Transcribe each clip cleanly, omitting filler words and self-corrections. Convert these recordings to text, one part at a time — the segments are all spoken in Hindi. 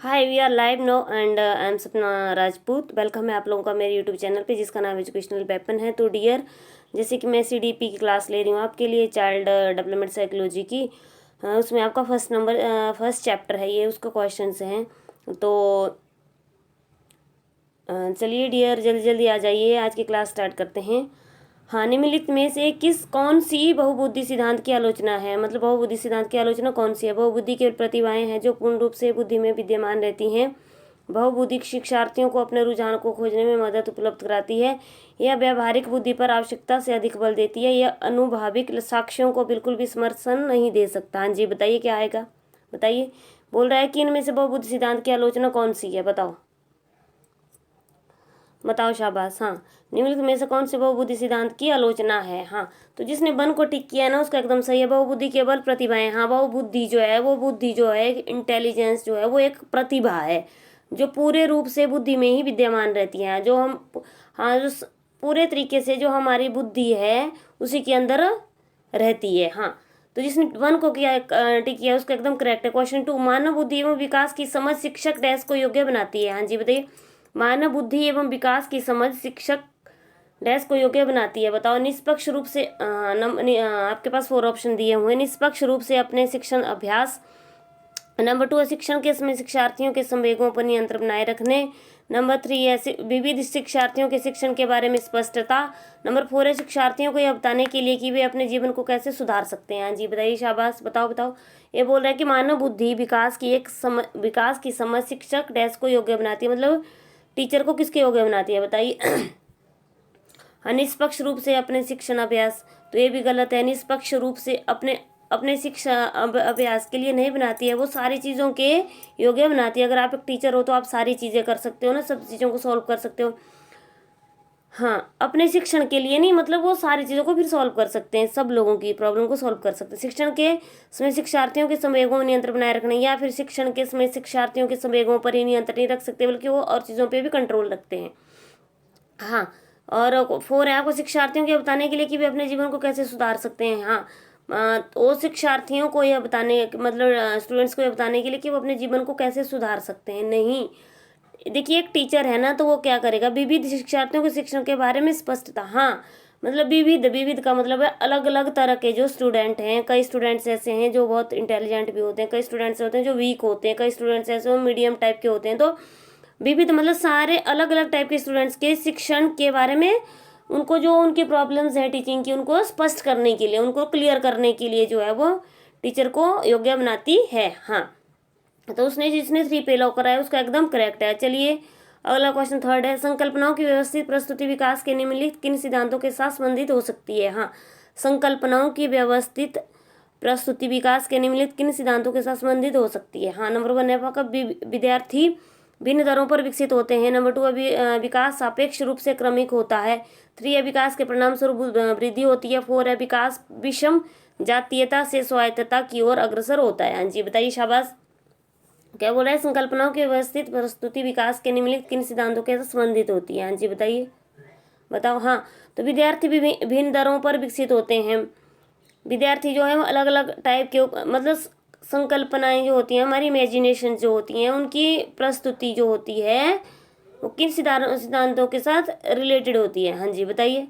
Hi we are live now and I am Sapna Rajput. Welcome है आप लोगों का मेरे यूट्यूब चैनल पे जिसका नाम एजुकेशनल वेपन है। तो डियर, जैसे कि मैं CDP की क्लास ले रही हूँ आपके लिए, चाइल्ड डेवलपमेंट साइकोलॉजी की। उसमें आपका फर्स्ट चैप्टर है ये, उसका क्वेश्चंस हैं। तो चलिए डियर, जल्दी जल्दी आ जाइए, आज की क्लास स्टार्ट करते हैं। हाँ, निम्नलिखित में से कौन सी बहुबुद्धि सिद्धांत की आलोचना है? मतलब बहुबुद्धि सिद्धांत की आलोचना कौन सी है? बहुबुद्धि केवल प्रतिभाएं हैं जो पूर्ण रूप से बुद्धि में विद्यमान रहती हैं। बहुबुद्धिक शिक्षार्थियों को अपने रुझान को खोजने में मदद उपलब्ध कराती है। यह व्यावहारिक बुद्धि पर आवश्यकता से अधिक बल देती है। यह अनुभाविक साक्ष्यों को बिल्कुल भी समर्थन नहीं दे सकता। हाँ जी, बताइए क्या आएगा, बताइए। बोल रहा है कि इनमें से बहुबुद्धि सिद्धांत की आलोचना कौन सी है? बताओ बताओ, शाबाश। हाँ, निम्नलिखित में से कौन से बहुबुद्धि सिद्धांत की आलोचना है? हाँ, तो जिसने वन को टिक किया है ना, उसका एकदम सही है। बहुबुद्धि केवल प्रतिभाएं। हाँ, बहुबुद्धि जो है वो बुद्धि जो है, इंटेलिजेंस जो है वो एक प्रतिभा है जो पूरे रूप से बुद्धि में ही विद्यमान रहती है। जो हम, हाँ, पूरे तरीके से जो हमारी बुद्धि है उसी के अंदर रहती है। हाँ, तो जिसने वन को किया टिक किया उसका एकदम करेक्ट है। क्वेश्चन 2, मानव बुद्धि एवं विकास की समझ शिक्षक डैश को योग्य बनाती है? हाँ जी, बताइए। मानव बुद्धि एवं विकास की समझ शिक्षक डैश को योग्य बनाती है। बताओ। निष्पक्ष रूप से आपके पास 4 ऑप्शन दिए हुए। निष्पक्ष रूप से अपने शिक्षण अभ्यास। नंबर 2 है शिक्षण के समय शिक्षार्थियों के संवेगों पर नियंत्रण बनाए रखने। नंबर 3 है विविध शिक्षार्थियों के शिक्षण के बारे में स्पष्टता। नंबर 4 है शिक्षार्थियों को यह बताने के लिए कि वे अपने जीवन को कैसे सुधार सकते हैं। हाँ जी, बताइए, शाबाश। बताओ बताओ। ये बोल रहा है कि मानव बुद्धि विकास की समझ शिक्षक डैश को योग्य बनाती है। मतलब टीचर को किसके योग्य बनाती है? बताइए। निष्पक्ष रूप से अपने शिक्षण अभ्यास, तो ये भी गलत है। निष्पक्ष रूप से अपने अपने शिक्षा अभ्यास के लिए नहीं बनाती है, वो सारी चीज़ों के योग्य बनाती है। अगर आप एक टीचर हो तो आप सारी चीज़ें कर सकते हो ना, सब चीज़ों को सॉल्व कर सकते हो। हाँ, अपने शिक्षण के लिए नहीं, मतलब वो सारी चीज़ों को फिर सॉल्व कर सकते हैं, सब लोगों की प्रॉब्लम को सॉल्व कर सकते हैं। शिक्षण के समय शिक्षार्थियों के संवेगों में नियंत्रण बनाए रखना, या फिर शिक्षण के समय शिक्षार्थियों के संवेगों पर ही नियंत्रण नहीं रख सकते बल्कि वो और चीज़ों पर भी कंट्रोल रखते हैं। हाँ, और 4 है आपको शिक्षार्थियों को बताने के लिए कि वे अपने जीवन को कैसे सुधार सकते हैं। हाँ, तो शिक्षार्थियों को यह बताने, मतलब स्टूडेंट्स को यह बताने के लिए कि वो अपने जीवन को कैसे सुधार सकते हैं। नहीं, देखिए, एक टीचर है ना, तो वो क्या करेगा? विविध शिक्षार्थियों के शिक्षण के बारे में स्पष्टता। हाँ, मतलब विविध विविध का मतलब है अलग अलग तरह के जो स्टूडेंट हैं। कई स्टूडेंट्स ऐसे हैं जो बहुत इंटेलिजेंट भी होते हैं, कई स्टूडेंट्स होते हैं जो वीक होते हैं, कई स्टूडेंट्स ऐसे मीडियम टाइप के होते हैं। तो विविध मतलब सारे अलग अलग टाइप के स्टूडेंट्स के शिक्षण के बारे में, उनको जो उनकी प्रॉब्लम्स है टीचिंग की, उनको स्पष्ट करने के लिए, उनको क्लियर करने के लिए जो है वो टीचर को योग्य बनाती है। हाँ, तो उसने जिसने 3 पे लॉक करा है उसका एकदम करेक्ट है। चलिए, अगला क्वेश्चन 3 है संकल्पनाओं की व्यवस्थित प्रस्तुति विकास के निम्नलिखित किन सिद्धांतों के साथ संबंधित हो सकती है? हाँ, संकल्पनाओं की व्यवस्थित प्रस्तुति विकास के निम्नलिखित किन सिद्धांतों के साथ संबंधित हो सकती है? हाँ, नंबर 1 है आपका विद्यार्थी भिन्न दरों पर विकसित होते हैं। नंबर 2 है विकास सापेक्ष रूप से क्रमिक होता है। 3 है विकास के परिणाम स्वरूप वृद्धि होती है। 4 है विकास विषम जातीयता से स्वायत्तता की ओर अग्रसर होता है। हाँ जी, बताइए, शाबाश। क्या बोल रहा है? संकल्पनाओं की व्यवस्थित प्रस्तुति विकास के निम्नलिखित किन सिद्धांतों के साथ संबंधित होती है? हाँ जी, बताइए, बताओ। हाँ, तो विद्यार्थी विभिन्न दरों पर विकसित होते हैं। विद्यार्थी जो है वो अलग अलग टाइप के, मतलब संकल्पनाएं जो होती हैं, हमारी इमेजिनेशन जो होती हैं, उनकी प्रस्तुति जो होती है वो किन सिद्धांतों के साथ रिलेटेड होती है? हाँ जी, बताइए।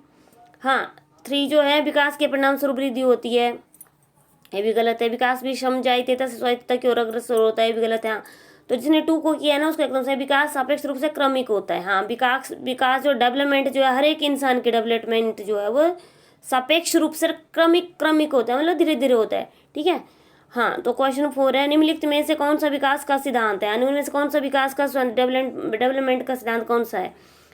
हाँ, 3 जो है विकास के परिणाम स्वरूप वृद्धि होती है, ये भी गलत है। विकास भी समझाइतेता से स्वायत्तता की ओर अग्रसर होता है, ये भी गलत है। हाँ, तो जिसने 2 को किया है ना उसका एकदम से विकास सापेक्ष रूप से क्रमिक होता है। हाँ, विकास विकास जो डेवलपमेंट जो है, हर एक इंसान की डेवलपमेंट जो है वो सापेक्ष रूप से क्रमिक क्रमिक होता है, मतलब धीरे धीरे होता है। ठीक है। हाँ, तो क्वेश्चन 4 है निम्नलिखित में से कौन सा विकास का सिद्धांत है? निम्न में से कौन सा विकास का डेवलपमेंट का सिद्धांत कौन सा है?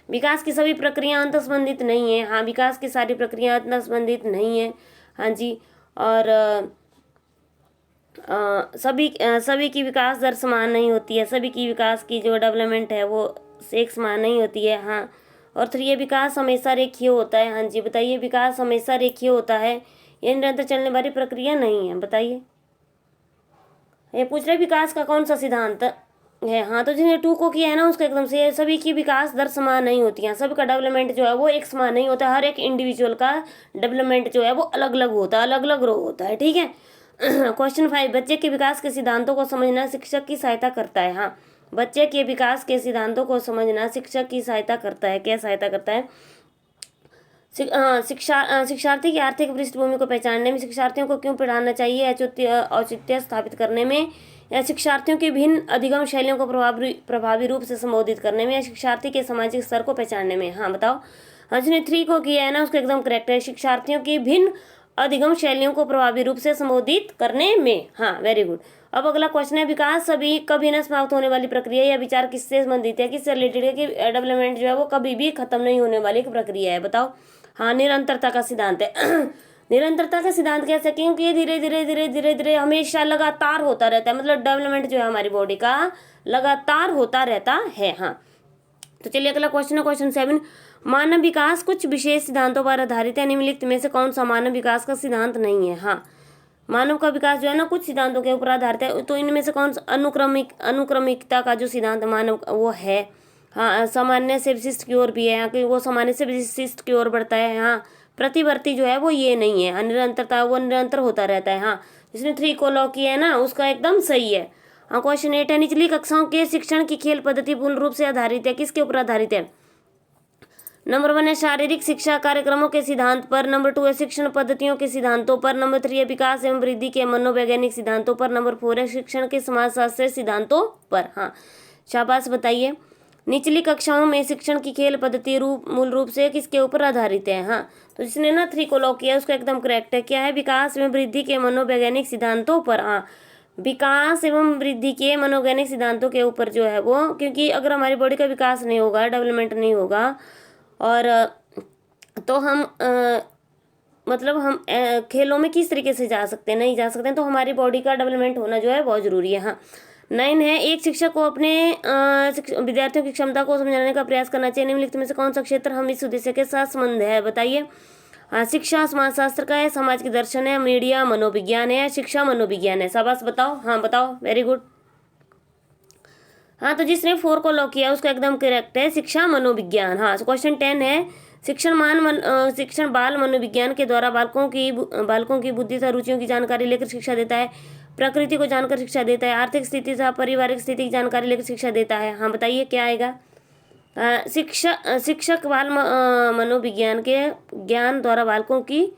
विकास की सभी प्रक्रिया अंत संबंधित नहीं है। हाँ, विकास की सारी प्रक्रिया अंत संबंधित नहीं है। हाँ जी, और सभी की विकास दर समान नहीं होती है। सभी की विकास की जो डेवलपमेंट है वो एक समान नहीं होती है। हाँ, और 3 ये विकास हमेशा रेखीय होता है। हाँ जी, बताइए, विकास हमेशा रेखीय होता है, ये निरंतर चलने वाली प्रक्रिया नहीं है। बताइए, ये पूछ रहे विकास का कौन सा सिद्धांत है? हाँ, तो जिसने 2 को किया है ना उसका एकदम से, सभी की विकास दर समान नहीं होती है, सभी का डेवलपमेंट जो है वो एक समान नहीं होता, हर एक इंडिविजुअल का डेवलपमेंट जो है वो अलग अलग होता है, अलग अलग रो होता है। ठीक है। क्वेश्चन 5 बच्चे के विकास के सिद्धांतों को समझना शिक्षक की सहायता करता है। हाँ, बच्चे के विकास के सिद्धांतों को समझना शिक्षक की सहायता करता है। क्या सहायता करता है? शिक्षार्थी की आर्थिक पृष्ठभूमि को पहचानने में, शिक्षार्थियों को क्यों पढ़ाना चाहिए, औचित्य स्थापित करने में, या शिक्षार्थियों की भिन्न अधिगम शैलियों को प्रभावी रूप से संबोधित करने में, या शिक्षार्थी के सामाजिक स्तर को पहचानने में। हाँ बताओ। हाँ, जिसने 3 को किया है ना उसको एकदम करेक्ट है। शिक्षार्थियों की भिन्न अधिगम शैलियों को प्रभावी रूप से संबोधित करने में। हाँ वेरी गुड। अब अगला क्वेश्चन है, विकास सभी कभी न समाप्त होने वाली प्रक्रिया या विचार किससे संबंधित है, किससे रिलेटेड है कि डेवलपमेंट जो है वो कभी भी खत्म नहीं होने वाली एक प्रक्रिया है। बताओ। हाँ, निरंतरता का सिद्धांत है। निरंतरता का सिद्धांत कह सकें क्योंकि ये धीरे धीरे धीरे धीरे धीरे हमेशा लगातार होता रहता है, मतलब डेवलपमेंट जो है हमारी बॉडी का लगातार होता रहता है। हाँ, तो चलिए अगला क्वेश्चन है, क्वेश्चन 7। मानव विकास कुछ विशेष सिद्धांतों पर आधारित है, निम्नलिखित में से कौन सा मानव विकास का सिद्धांत नहीं है? हाँ, मानव का विकास जो है ना कुछ सिद्धांतों के ऊपर आधारित है, तो इनमें से कौन सा अनुक्रमिकता का जो सिद्धांत मानव वो है। हाँ, सामान्य से विशिष्ट की ओर भी है, क्योंकि वो सामान्य से विशिष्ट की ओर बढ़ता है। हाँ, प्रतिवर्ती जो है वो ये नहीं है, निरंतरता वो निरंतर होता रहता है। हाँ, जिसने 3 को लॉक किया है ना उसका एकदम सही है। हाँ, क्वेश्चन 8 है, निचली कक्षाओं के शिक्षण की खेल पद्धति पूर्ण रूप से आधारित है, किसके ऊपर आधारित है? नंबर 1 है शारीरिक शिक्षा कार्यक्रमों के सिद्धांत पर, नंबर 2 है शिक्षण पद्धतियों के सिद्धांतों पर, नंबर 3 है विकास एवं वृद्धि के मनोवैज्ञानिक सिद्धांतों पर, नंबर 4 है शिक्षण के समाजशास्त्र सिद्धांतों पर। हाँ, शाबाश, बताइए। निचली कक्षाओं में शिक्षण की खेल पद्धति मूल रूप से किसके ऊपर आधारित है? हाँ, तो जिसने ना 3 को लॉक किया उसका एकदम करेक्ट है। क्या है? विकास एवं वृद्धि के मनोवैज्ञानिक सिद्धांतों पर। हाँ, विकास एवं वृद्धि के मनोवैज्ञानिक सिद्धांतों के ऊपर जो है वो, क्योंकि अगर हमारी बॉडी का विकास नहीं होगा, डेवलपमेंट नहीं होगा, और तो हम मतलब हम खेलों में किस तरीके से जा सकते हैं? नहीं जा सकते हैं, तो हमारी बॉडी का डेवलपमेंट होना जो है बहुत ज़रूरी है। हाँ, 9 है, एक शिक्षक को अपने विद्यार्थियों की क्षमता को समझाने का प्रयास करना चाहिए, निम्नलिखित में से कौन सा क्षेत्र हम इस उद्देश्य के साथ संबंध है? बताइए। हाँ, शिक्षा समाजशास्त्र का है, समाज के दर्शन है, मीडिया मनोविज्ञान है, शिक्षा मनोविज्ञान है। शाबाश, बताओ। हाँ बताओ, वेरी गुड। हाँ, तो जिसने 4 को लॉक किया उसका एकदम करेक्ट है, शिक्षा मनोविज्ञान। हाँ, क्वेश्चन 10 है, शिक्षण बाल मनोविज्ञान के द्वारा बालकों की बुद्धि तथा रुचियों की जानकारी लेकर शिक्षा देता है, प्रकृति को जानकर शिक्षा देता है, आर्थिक स्थिति तथा पारिवारिक स्थिति की जानकारी लेकर शिक्षा देता है। हाँ बताइए, क्या आएगा? शिक्षक बाल मनोविज्ञान के ज्ञान द्वारा बालकों की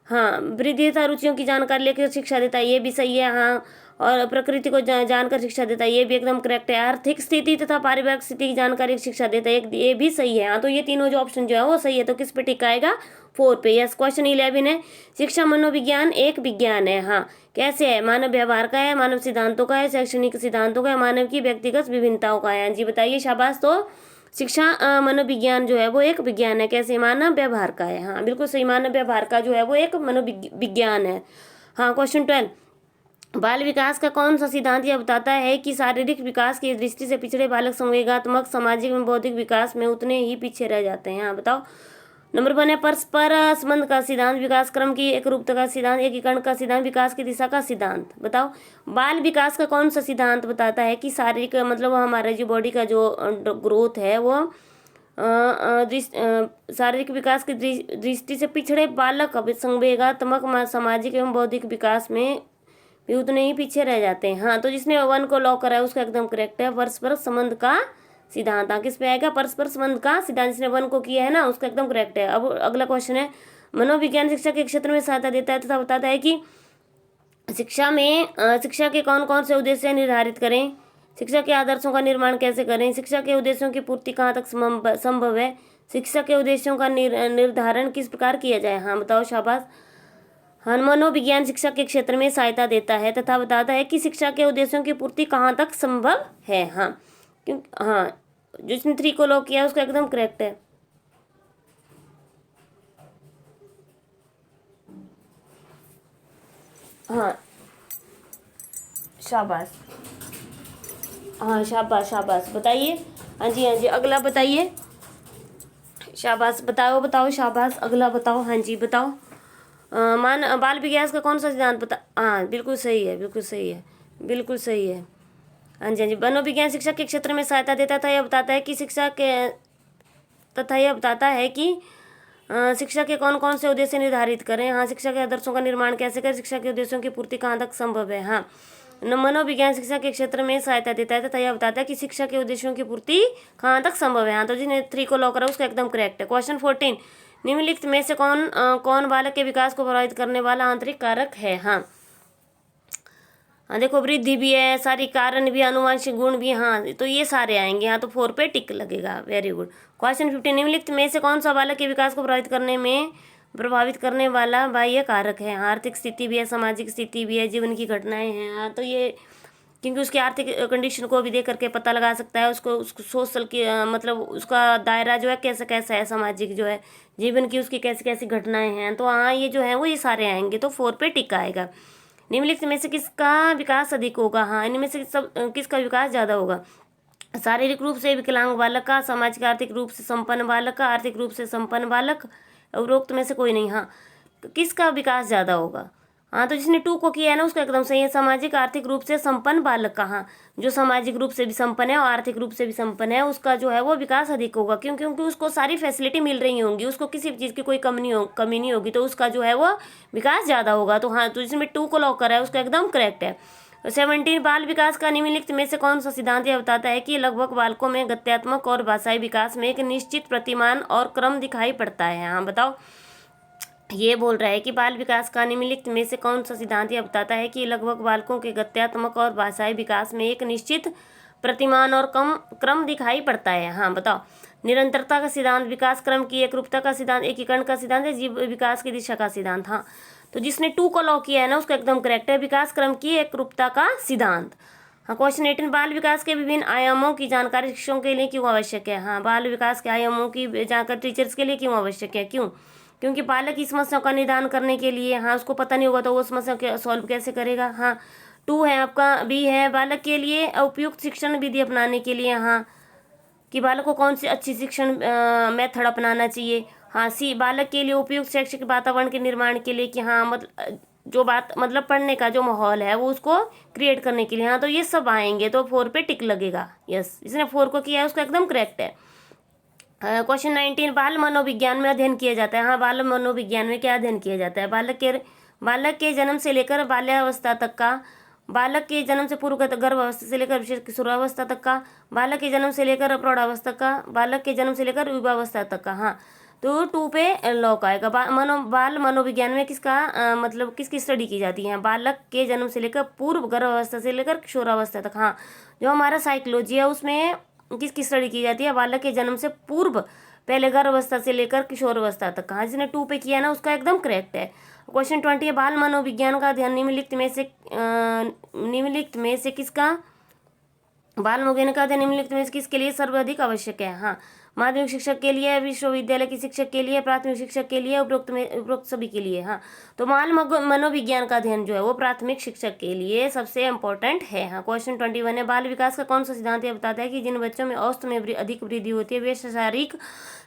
हाँ वृद्धि तथा रुचियों की जानकारी लेकर शिक्षा देता है, ये भी सही है। हाँ, और प्रकृति को जानकर शिक्षा देता है, ये भी एकदम करेक्ट है। आर्थिक स्थिति तथा पारिवारिक स्थिति की जानकारी शिक्षा देता है, ये भी सही है। हाँ, तो ये तीनों जो ऑप्शन जो है वो सही है, तो किस पे टिक आएगा? 4 पे। यस, क्वेश्चन 11 है, शिक्षा मनोविज्ञान एक विज्ञान है। हाँ, कैसे है? मानव व्यवहार का है, मानव सिद्धांतों का है, शैक्षणिक सिद्धांतों का है, मानव की व्यक्तिगत विभिन्नताओं का है। जी बताइए, शाबाश। तो शिक्षा मनोविज्ञान जो है वो एक विज्ञान है। कैसे? मानव व्यवहार का है। हाँ बिल्कुल सही, मानव व्यवहार का जो है वो एक मनोविज्ञान है। हाँ, क्वेश्चन 12, बाल विकास का कौन सा सिद्धांत यह बताता है कि शारीरिक विकास की दृष्टि से पिछड़े बालक संवेगात्मक, सामाजिक एवं बौद्धिक विकास में उतने ही पीछे रह जाते हैं? हाँ बताओ। नंबर 1 है परस्पर संबंध का सिद्धांत, विकास क्रम की एक रूपता का सिद्धांत, एकीकरण का सिद्धांत, विकास की दिशा का सिद्धांत। बताओ, बाल विकास का कौन सा सिद्धांत बताता है कि शारीरिक मतलब हमारे जो बॉडी का जो ग्रोथ है वो शारीरिक विकास की दृष्टि से पिछड़े बालक संवेगात्मक, सामाजिक एवं बौद्धिक विकास में भी उतने ही पीछे रह जाते हैं। हाँ, तो जिसने 1 को लॉक करा है उसका एकदम करेक्ट है, परस्पर संबंध का सिद्धांत। हाँ, किस पे आएगा? परस्पर संबंध का सिद्धांत, जिसने 1 को किया है ना उसका एकदम करेक्ट है। अब अगला क्वेश्चन है, मनोविज्ञान शिक्षा के क्षेत्र में सहायता देता है तथा बताता है कि शिक्षा के कौन कौन से उद्देश्य निर्धारित करें, शिक्षा के आदर्शों का निर्माण कैसे करें, शिक्षा के उद्देश्यों की पूर्ति कहाँ तक संभव है, शिक्षा के उद्देश्यों का निर्धारण किस प्रकार किया जाए? हाँ बताओ, शाबाश। हाँ, मनोविज्ञान शिक्षा के क्षेत्र में सहायता देता है तथा बताता है कि शिक्षा के उद्देश्यों की पूर्ति कहाँ तक संभव है। हाँ, क्योंकि हाँ जिसने 3 को लॉक किया उसका एकदम करेक्ट है। हाँ, शाबाश। हाँ, शाबाश शाबाश, बताइए। हाँ जी, हाँ जी, अगला बताइए। शाबाश, बताओ, शाबाश, अगला बताओ। हाँ जी, बताओ। बाल विकास का कौन सा सिद्धांत बता? हाँ बिल्कुल सही है, बिल्कुल सही है, बिल्कुल सही है। हाँ जी, हाँ जी, मनोविज्ञान शिक्षा के क्षेत्र में सहायता देता था, यह बताता है कि शिक्षा के कौन कौन से उद्देश्य निर्धारित करें। हाँ, शिक्षा के आदर्शों का निर्माण कैसे करें, शिक्षा के उद्देश्यों की पूर्ति कहाँ तक संभव है। हाँ, मनोविज्ञान शिक्षा के क्षेत्र में सहायता देता है तथा यह बताता है कि शिक्षा के उद्देश्यों की पूर्ति कहाँ तक संभव है। हाँ, तो जिसने 3 को लॉक करा उसका एकदम करेक्ट है। क्वेश्चन 14, निम्नलिखित में से कौन बालक के विकास को प्रभावित करने वाला आंतरिक कारक है। हाँ, देखो वृद्धि भी है, सारी कारण भी, आनुवंशिक गुण भी, हाँ तो ये सारे आएंगे। हाँ, तो 4 पे टिक लगेगा। Very good. क्वेश्चन 15, निम्नलिखित में से कौन सा बालक के विकास को प्रभावित करने वाला बाह्य कारक है। आर्थिक स्थिति भी है, सामाजिक स्थिति भी है, जीवन की घटनाएं हैं। हाँ, तो ये क्योंकि उसकी आर्थिक कंडीशन को भी देख करके पता लगा सकता है उसको सोशल की मतलब उसका दायरा जो है कैसा कैसा है, सामाजिक जो है जीवन की उसकी कैसी कैसी घटनाएं हैं। तो हाँ, ये जो है वो ये सारे आएंगे, तो 4 पे टिक आएगा। निम्नलिखित में से किसका विकास अधिक होगा। हाँ, इनमें से किसका विकास ज़्यादा होगा। शारीरिक रूप से विकलांग बालक का, सामाजिक आर्थिक रूप से संपन्न बालक का, आर्थिक रूप से संपन्न बालक, उपरोक्त में से कोई नहीं। हाँ, किसका विकास ज़्यादा होगा। हाँ, तो जिसने 2 को किया है ना उसका एकदम सही है, सामाजिक आर्थिक रूप से संपन्न बालक का। हाँ, जो सामाजिक रूप से भी संपन्न है और आर्थिक रूप से भी संपन्न है उसका जो है वो विकास अधिक होगा। क्यों? क्योंकि उसको सारी फैसिलिटी मिल रही होंगी, उसको किसी भी चीज़ की कोई कमी नहीं होगी, तो उसका जो है वो विकास ज़्यादा होगा। तो हाँ, तो जिसमें 2 को लॉक करा है उसका एकदम करेक्ट है। 17, बाल विकास का निम्नलिखित में से कौन सा सिद्धांत यह बताता है कि लगभग बालकों में गत्यात्मक और भाषाई विकास में एक निश्चित प्रतिमान और क्रम दिखाई पड़ता है। हाँ बताओ, ये बोल रहा है कि बाल विकास का निम्नलिखित में से कौन सा सिद्धांत यह बताता है कि लगभग बालकों के गत्यात्मक और भाषाई विकास में एक निश्चित प्रतिमान और क्रम दिखाई पड़ता है। हाँ बताओ, निरंतरता का सिद्धांत, विकास क्रम की एकरूपता का सिद्धांत, एकीकरण का सिद्धांत है, जीव विकास की दिशा का सिद्धांत। हाँ, तो जिसने 2 को लॉक किया है ना उसका एकदम करेक्ट है, विकास क्रम की एकरूपता का सिद्धांत। हाँ, क्वेश्चन 18, बाल विकास के विभिन्न आयामों की जानकारी शिक्षकों के लिए क्यों आवश्यक है। हाँ, बाल विकास के आयामों की जानकारी टीचर्स के लिए क्यों आवश्यक है। क्यों? क्योंकि बालक की समस्याओं का निदान करने के लिए, हाँ उसको पता नहीं होगा तो वो समस्या को सॉल्व कैसे करेगा। हाँ, 2 है आपका, बी है बालक के लिए उपयुक्त शिक्षण विधि अपनाने के लिए। हाँ, कि बालक को कौन सी अच्छी शिक्षण मेथड अपनाना चाहिए। हाँ, सी बालक के लिए उपयुक्त शैक्षिक वातावरण के निर्माण के लिए, कि हाँ मतलब पढ़ने का जो माहौल है वो उसको क्रिएट करने के लिए। हाँ, तो ये सब आएंगे, तो 4 पे टिक लगेगा। यस, इसने 4 को किया है उसका एकदम करेक्ट है। क्वेश्चन 19, बाल मनोविज्ञान में अध्ययन किया जाता है। हाँ, बाल मनोविज्ञान में क्या अध्ययन किया जाता है। बालक के जन्म से लेकर बाल्यावस्था तक का, बालक के जन्म से पूर्व गर्भावस्था से लेकर विशेष किशोरावस्था तक का, बालक के जन्म से लेकर प्रौढ़ावस्था का, बालक के जन्म से लेकर युवावस्था तक का। हाँ, तो 2 पे लॉक आएगा। बाल मनोविज्ञान में किसका मतलब किसकी स्टडी की जाती है। बालक के जन्म से लेकर पूर्व गर्भावस्था से लेकर किशोरावस्था तक। हाँ, जो हमारा साइकोलॉजी है उसमें किसकी स्टडी की जाती है। बालक के जन्म से पूर्व, पहले गर्भावस्था से लेकर किशोरावस्था तक। हाँ, जिसने 2 पे किया ना उसका एकदम करेक्ट है। क्वेश्चन 20 है, बाल मनोविज्ञान का अध्ययन निम्नलिखित में से किसका, बाल मनोविज्ञान का अध्ययन निम्नलिखित में से किसके लिए सर्वाधिक आवश्यक है। हाँ, माध्यमिक शिक्षक के लिए, विश्वविद्यालय के शिक्षक के लिए, प्राथमिक शिक्षक के लिए, उपरोक्त सभी के लिए। हाँ, तो बाल मनोविज्ञान का अध्ययन जो है वो प्राथमिक शिक्षक के लिए सबसे इम्पोर्टेंट है। हाँ, क्वेश्चन 21 है, बाल विकास का कौन सा सिद्धांत यह बताता है कि जिन बच्चों में औसत में अधिक वृद्धि होती है वे शारीरिक,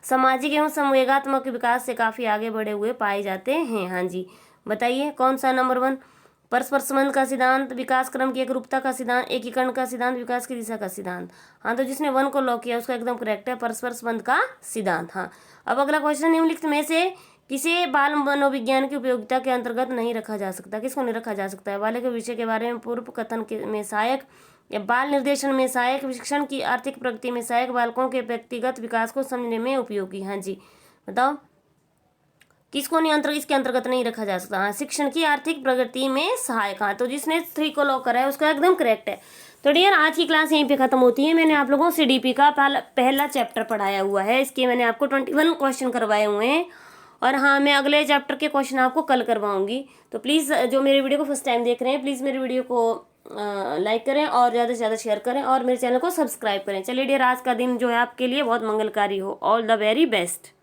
सामाजिक एवं संवेगात्मक विकास से काफ़ी आगे बढ़े हुए पाए जाते हैं। हाँ जी, बताइए कौन सा। नंबर 1, परस्पर संबंध का सिद्धांत, विकास क्रम की एकरूपता का सिद्धांत, एकीकरण का सिद्धांत, विकास की दिशा का सिद्धांत। हाँ, तो जिसने 1 को लॉक किया उसका एकदम करेक्ट है, परस्पर संबंध का सिद्धांत। हाँ, अब अगला क्वेश्चन, निम्नलिखित में से किसे बाल मनोविज्ञान की उपयोगिता के अंतर्गत नहीं रखा जा सकता। किसको नहीं रखा जा सकता है। बालक के विषय के बारे में पूर्व कथन में सहायक, या बाल निर्देशन में सहायक, शिक्षण की आर्थिक प्रगति में सहायक, बालकों के व्यक्तिगत विकास को समझने में उपयोगी। हाँ जी, बताओ किसको इसके अंतर्गत नहीं रखा जा सकता। हाँ, शिक्षण की आर्थिक प्रगति में सहायक। हाँ, तो जिसने 3 को लॉक करा है उसका एकदम करेक्ट है। तो डियर, आज की क्लास यहीं पे खत्म होती है। मैंने आप लोगों से डीपी का पहला चैप्टर पढ़ाया हुआ है, इसके मैंने आपको 21 क्वेश्चन करवाए हुए हैं, और हाँ मैं अगले चैप्टर के क्वेश्चन आपको कल करवाऊंगी। तो प्लीज़ जो मेरे वीडियो को फर्स्ट टाइम देख रहे हैं प्लीज़ मेरे वीडियो को लाइक करें और ज़्यादा से ज़्यादा शेयर करें और मेरे चैनल को सब्सक्राइब करें। चलिए डियर, आज का दिन जो है आपके लिए बहुत मंगलकारी हो। All the very best.